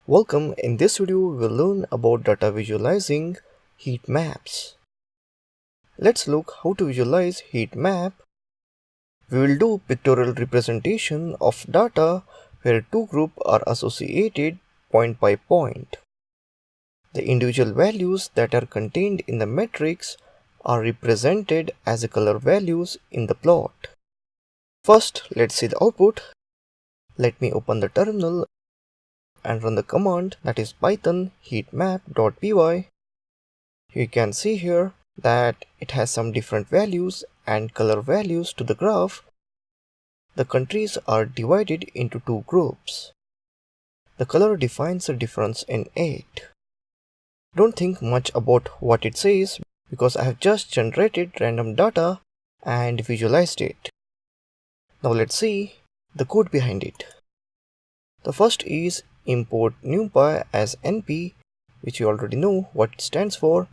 Welcome. In this video, we will learn about data visualizing heat maps. Let's look how to visualize heat map. We will do pictorial representation of data where two groups are associated point by point. The individual values that are contained in the matrix are represented as color values in the plot. First, let's see the output. Let me open the terminal and run the command, that is python heatmap.py. You can see here that it has some different values and color values to the graph. The countries are divided into two groups. The color defines the difference in it. Don't think much about what it says because I have just generated random data and visualized it. Now let's see the code behind it. The first is import numpy as np, which you already know what it stands for.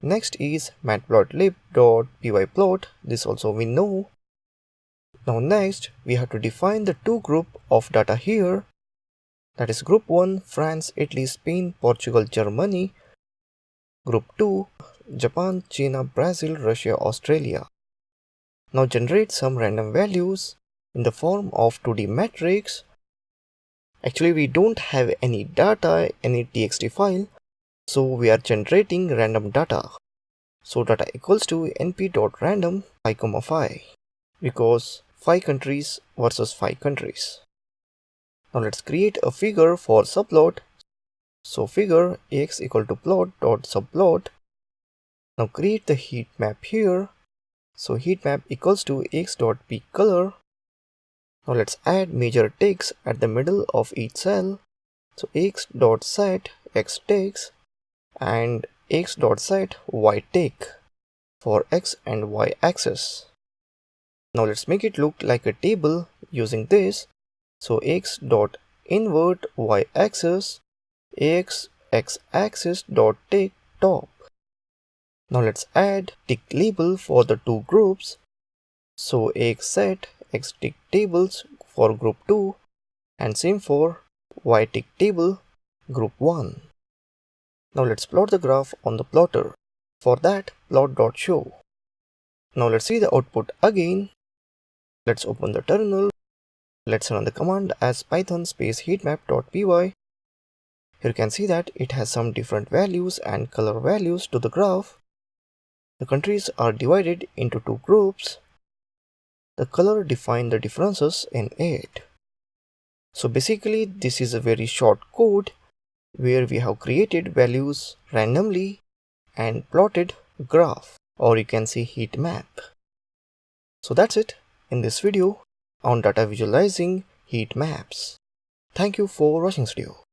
Next is matplotlib.pyplot, this also we know. Now next we have to define the two groups of data here, that is group 1 France, Italy, Spain, Portugal, Germany, group 2 Japan, China, Brazil, Russia, Australia. Now generate some random values in the form of 2D matrix. Actually we don't have any data, any txt file, so we are generating random data. So data equals to np.random 5,5 because 5 countries versus 5 countries. Now let's create a figure for subplot. So figure ax equal to plot.subplot. Now create the heat map here. So heat map equals to x.peakcolor. Now let's add major ticks at the middle of each cell. So x.set x ticks and x.set y tick for x and y axis. Now let's make it look like a table using this. So x.invert y axis, ax x axis dot tick top. Now let's add tick label for the two groups. So ax set x tick tables for group 2 and same for y tick table group 1. Now let's plot the graph on the plotter. For that, plot.show. Now let's see the output again. Let's open the terminal. Let's run the command as python space heatmap.py. Here you can see that it has some different values and color values to the graph. The countries are divided into two groups. The color define the differences in it. So basically this is a very short code where we have created values randomly and plotted graph, or you can say heat map. So that's it in this video on data visualizing heat maps. Thank you for watching this video.